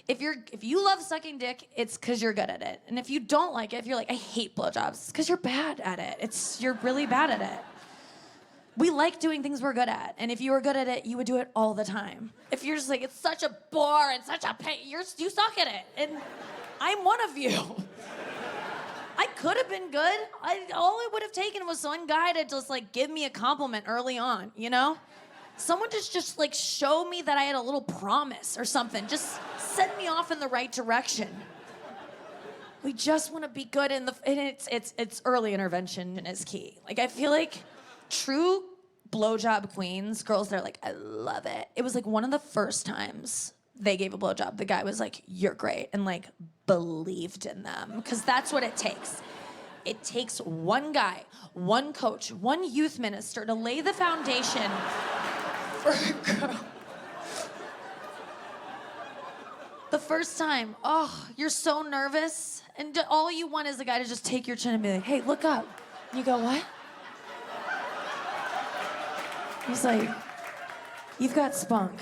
if you love sucking dick, it's because you're good at it. And if you don't like it, if you're like, I hate blowjobs, it's because you're bad at it. You're really bad at it. We like doing things we're good at. And if you were good at it, you would do it all the time. If you're just like, it's such a bore and such a pain, you suck at it. And I'm one of you. I could have been good. All it would have taken was one guy to just like give me a compliment early on, you know? Someone just like show me that I had a little promise or something. Just send me off in the right direction. We just want to be good and it's early intervention is key. Like I feel like true blowjob queens, girls that are like, I love it. It was like one of the first times they gave a blowjob. The guy was like, you're great, and like believed in them. Because that's what it takes. It takes one guy, one coach, one youth minister to lay the foundation for a girl. The first time, oh, you're so nervous, and all you want is the guy to just take your chin and be like, hey, look up. And you go, what? He's like, you've got spunk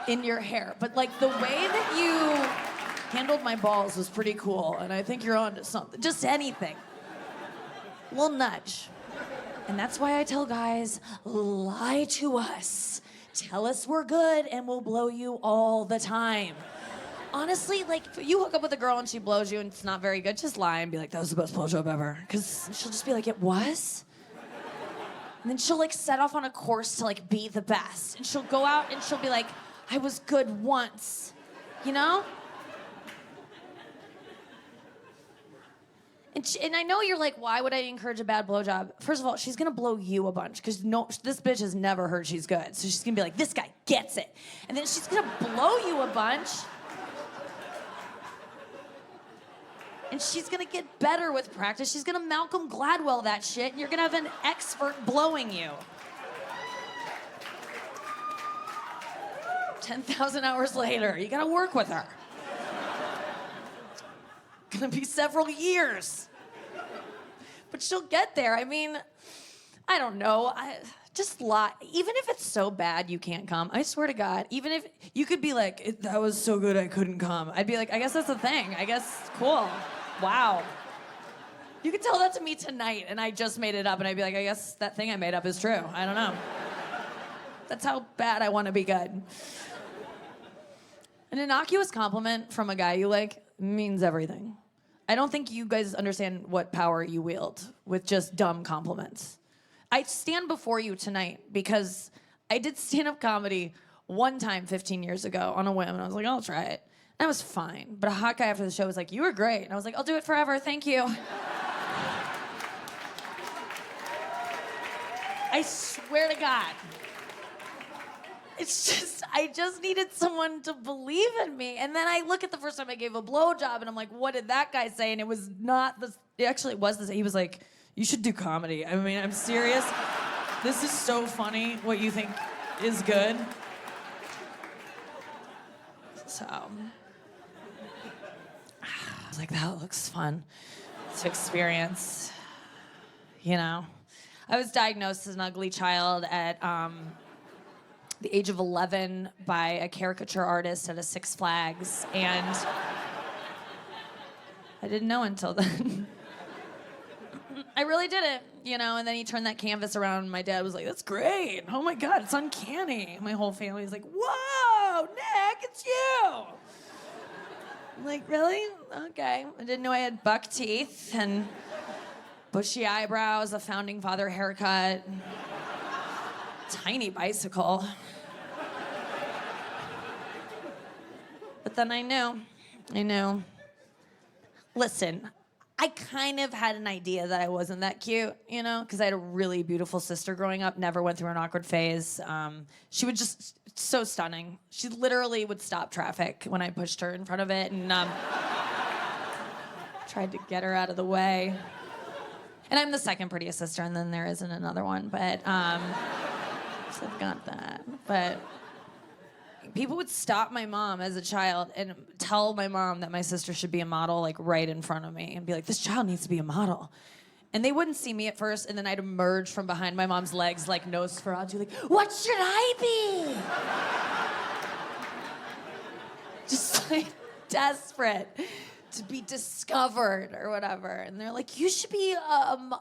in your hair. But like the way that you handled my balls was pretty cool, and I think you're onto something. Just anything. A little nudge. And that's why I tell guys, lie to us. Tell us we're good and we'll blow you all the time. Honestly, like, if you hook up with a girl and she blows you and it's not very good, just lie and be like, that was the best blowjob ever. Because she'll just be like, it was? And then she'll like set off on a course to like be the best. And she'll go out and she'll be like, I was good once, you know? And I know you're like, why would I encourage a bad blowjob? First of all, she's gonna blow you a bunch because this bitch has never heard she's good. So she's gonna be like, this guy gets it. And then she's gonna blow you a bunch. And she's gonna get better with practice. She's gonna Malcolm Gladwell that shit, and you're gonna have an expert blowing you. 10,000 hours later, you gotta work with her. Gonna be several years. But she'll get there. I mean, I don't know. Just lie. Even if it's so bad you can't come, I swear to God, even if you could be like, that was so good I couldn't come, I'd be like, I guess that's the thing. I guess, cool. Wow. You could tell that to me tonight and I just made it up and I'd be like, I guess that thing I made up is true. I don't know. That's how bad I want to be good. An innocuous compliment from a guy you like means everything. I don't think you guys understand what power you wield with just dumb compliments. I stand before you tonight because I did stand-up comedy one time 15 years ago on a whim, and I was like, I'll try it. And I was fine. But a hot guy after the show was like, you were great. And I was like, I'll do it forever, thank you. I swear to God. It's just, I just needed someone to believe in me. And then I look at the first time I gave a blowjob and I'm like, what did that guy say? And it was not this, actually it was this, he was like, you should do comedy. I mean, I'm serious. This is so funny, what you think is good. So, I was like, that looks fun to experience, you know. I was diagnosed as an ugly child at, the age of 11 by a caricature artist at a Six Flags, and I didn't know until then. I really did it, you know, and then he turned that canvas around and my dad was like, that's great. Oh my God, it's uncanny. My whole family was like, whoa, Nick, it's you. I'm like, really? Okay. I didn't know I had buck teeth and bushy eyebrows, a founding father haircut. Tiny bicycle. But then I knew. Listen, I kind of had an idea that I wasn't that cute, you know, because I had a really beautiful sister growing up, never went through an awkward phase. She was just so stunning. She literally would stop traffic when I pushed her in front of it and tried to get her out of the way. And I'm the second prettiest sister, and then there isn't another one, but so I've got that. But people would stop my mom as a child and tell my mom that my sister should be a model, like right in front of me, and be like, this child needs to be a model. And they wouldn't see me at first, and then I'd emerge from behind my mom's legs like Nosferatu, like, what should I be? just like desperate to be discovered or whatever. And they're like, you should be,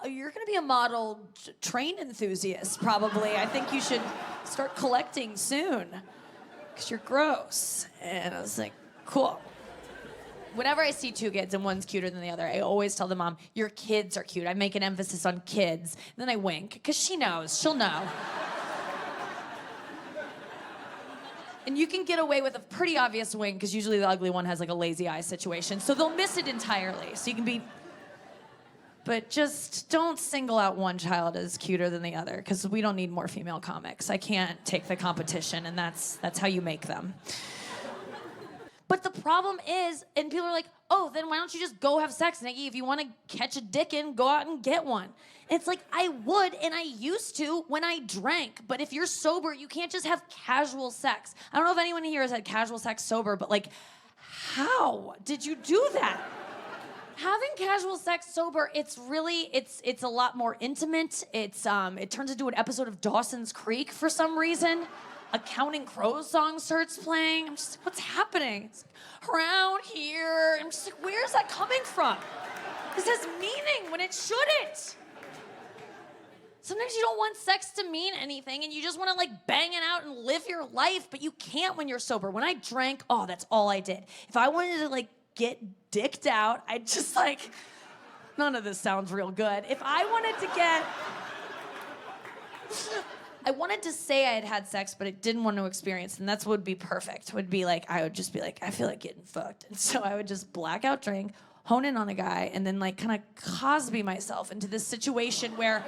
you're gonna be a model train enthusiast probably. I think you should start collecting soon because you're gross. And I was like, cool. Whenever I see two kids and one's cuter than the other, I always tell the mom, your kids are cute. I make an emphasis on kids. And then I wink, because she knows. She'll know. And you can get away with a pretty obvious wink, because usually the ugly one has like a lazy eye situation. So they'll miss it entirely. So you can be... But just don't single out one child as cuter than the other, because we don't need more female comics. I can't take the competition, and that's how you make them. But the problem is, and people are like, oh, then why don't you just go have sex, Nikki? If you want to catch a dick in, go out and get one. And it's like, I would, and I used to when I drank. But if you're sober, you can't just have casual sex. I don't know if anyone here has had casual sex sober, but like, how did you do that? Having casual sex sober, it's really, it's a lot more intimate. It turns into an episode of Dawson's Creek for some reason. A Counting Crows song starts playing. I'm just like, what's happening? It's like, around here. I'm just like, where's that coming from? This has meaning when it shouldn't. Sometimes you don't want sex to mean anything and you just want to like bang it out and live your life, but you can't when you're sober. When I drank, oh, that's all I did. If I wanted to like get dicked out, I'd just like, none of this sounds real good. If I wanted to get... I wanted to say I had had sex, but I didn't want to experience, and that's what would be perfect. Would be like, I would just be like, I feel like getting fucked. And so I would just blackout drink, hone in on a guy, and then like kind of Cosby myself into this situation where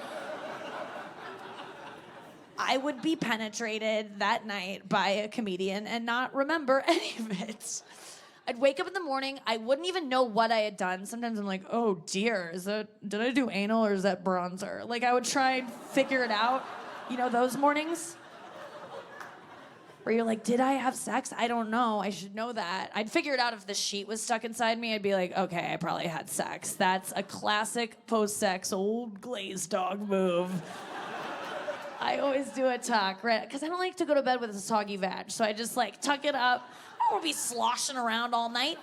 I would be penetrated that night by a comedian and not remember any of it. I'd wake up in the morning, I wouldn't even know what I had done. Sometimes I'm like, oh dear, did I do anal or is that bronzer? Like I would try and figure it out. You know those mornings? Where you're like, did I have sex? I don't know. I should know that. I'd figure it out if the sheet was stuck inside me. I'd be like, okay, I probably had sex. That's a classic post-sex old glazed dog move. I always do a tuck, right? Because I don't like to go to bed with a soggy vag. So I just like tuck it up. I don't want to be sloshing around all night.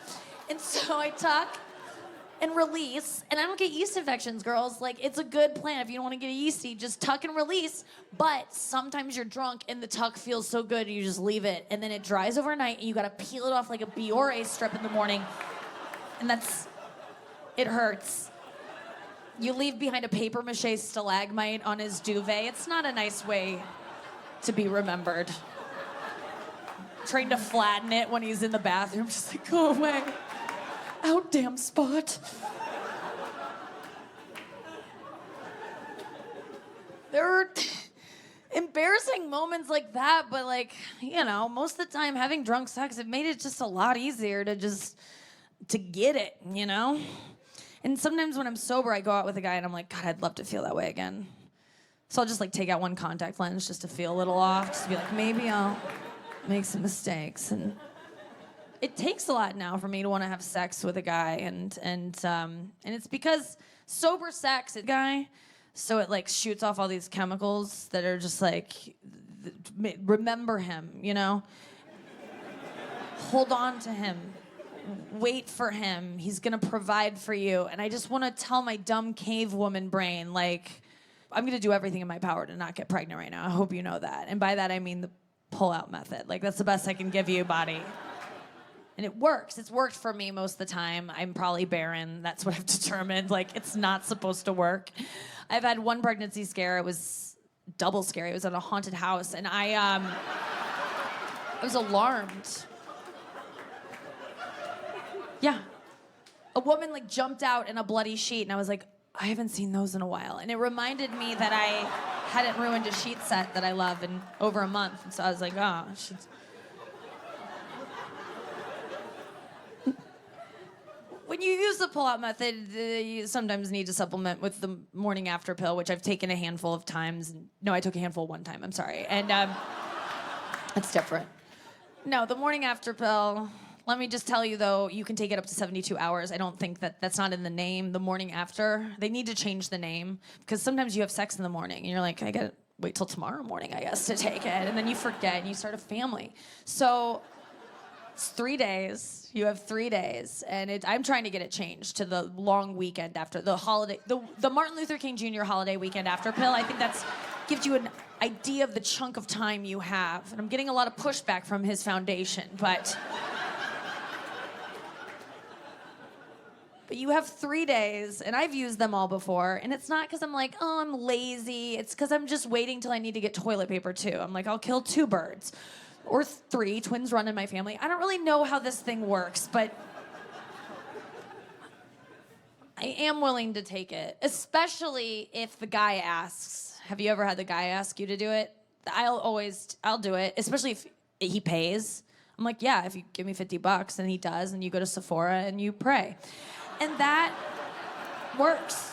And so I tuck and release, and I don't get yeast infections, girls. Like, it's a good plan. If you don't want to get a yeasty, just tuck and release. But sometimes you're drunk and the tuck feels so good, you just leave it, and then it dries overnight, and you gotta peel it off like a Biore strip in the morning, and it hurts. You leave behind a paper mache stalagmite on his duvet. It's not a nice way to be remembered. Trying to flatten it when he's in the bathroom, just like, go away. Out, damn spot. There are embarrassing moments like that, but like, you know, most of the time having drunk sex, it made it just a lot easier to get it, you know? And sometimes when I'm sober, I go out with a guy and I'm like, God, I'd love to feel that way again. So I'll just like take out one contact lens just to feel a little off, just to be like, maybe I'll make some mistakes. And it takes a lot now for me to want to have sex with a guy, and it's because sober sex, guy, so it like shoots off all these chemicals that are just like, remember him, you know? Hold on to him. Wait for him. He's gonna provide for you. And I just want to tell my dumb cave woman brain, like, I'm gonna do everything in my power to not get pregnant right now. I hope you know that. And by that I mean the pull-out method. Like, that's the best I can give you, body. And it works. It's worked for me most of the time. I'm probably barren. That's what I've determined. Like, it's not supposed to work. I've had one pregnancy scare. It was double scary. It was at a haunted house, and I was alarmed. Yeah. A woman, like, jumped out in a bloody sheet, and I was like, I haven't seen those in a while. And it reminded me that I hadn't ruined a sheet set that I love in over a month. And so I was like, oh, she's... When you use the pull-out method, you sometimes need to supplement with the morning after pill, which I've taken a handful of times. No, I took a handful one time, I'm sorry. And that's different. No, the morning after pill, let me just tell you, though, you can take it up to 72 hours. I don't think that's not in the name, the morning after. They need to change the name, because sometimes you have sex in the morning, and you're like, I gotta wait till tomorrow morning, I guess, to take it. And then you forget, and you start a family. So... It's 3 days. You have 3 days, and I'm trying to get it changed to the long weekend after the holiday, the Martin Luther King Jr. holiday weekend after pill. I think that's gives you an idea of the chunk of time you have, and I'm getting a lot of pushback from his foundation, but you have 3 days, and I've used them all before, and it's not because I'm like, oh, I'm lazy. It's because I'm just waiting till I need to get toilet paper too. I'm like, I'll kill 2 birds. Or 3, twins run in my family. I don't really know how this thing works, but I am willing to take it, especially if the guy asks. Have you ever had the guy ask you to do it? I'll do it, especially if he pays. I'm like, yeah, if you give me $50, and he does, and you go to Sephora and you pray. And that works.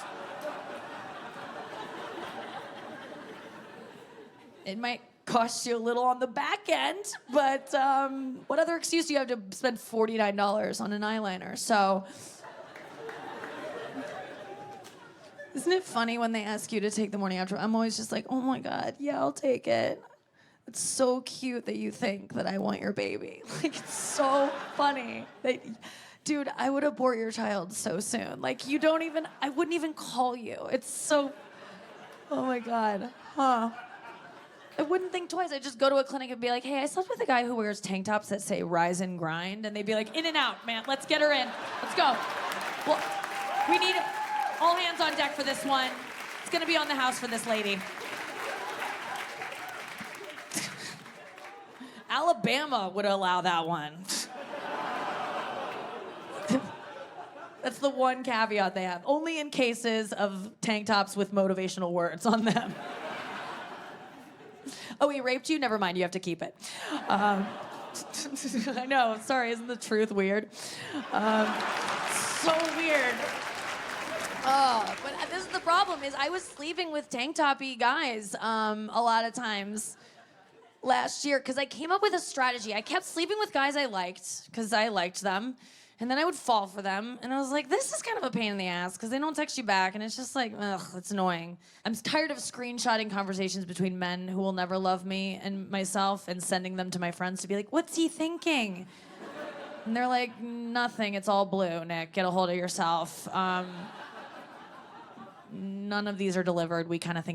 It might cost you a little on the back end, but what other excuse do you have to spend $49 on an eyeliner? So, isn't it funny when they ask you to take the morning after? I'm always just like, oh my God, yeah, I'll take it. It's so cute that you think that I want your baby. Like, it's so funny. Dude, I would abort your child so soon. Like, I wouldn't even call you. It's so, oh my God, huh? I wouldn't think twice. I'd just go to a clinic and be like, hey, I slept with a guy who wears tank tops that say rise and grind. And they'd be like, in and out, man. Let's get her in. Let's go. Well, we need all hands on deck for this one. It's going to be on the house for this lady. Alabama would allow that one. That's the one caveat they have. Only in cases of tank tops with motivational words on them. Oh, he raped you? Never mind, you have to keep it. I know, sorry, isn't the truth weird? So weird. Oh, but this is the problem, is I was sleeping with tank toppy guys a lot of times last year, because I came up with a strategy. I kept sleeping with guys I liked, because I liked them. And then I would fall for them, and I was like, this is kind of a pain in the ass, because they don't text you back, and it's just like, ugh, it's annoying. I'm tired of screenshotting conversations between men who will never love me and myself and sending them to my friends to be like, what's he thinking? And they're like, nothing, it's all blue, Nick, get a hold of yourself. None of these are delivered, we kind of think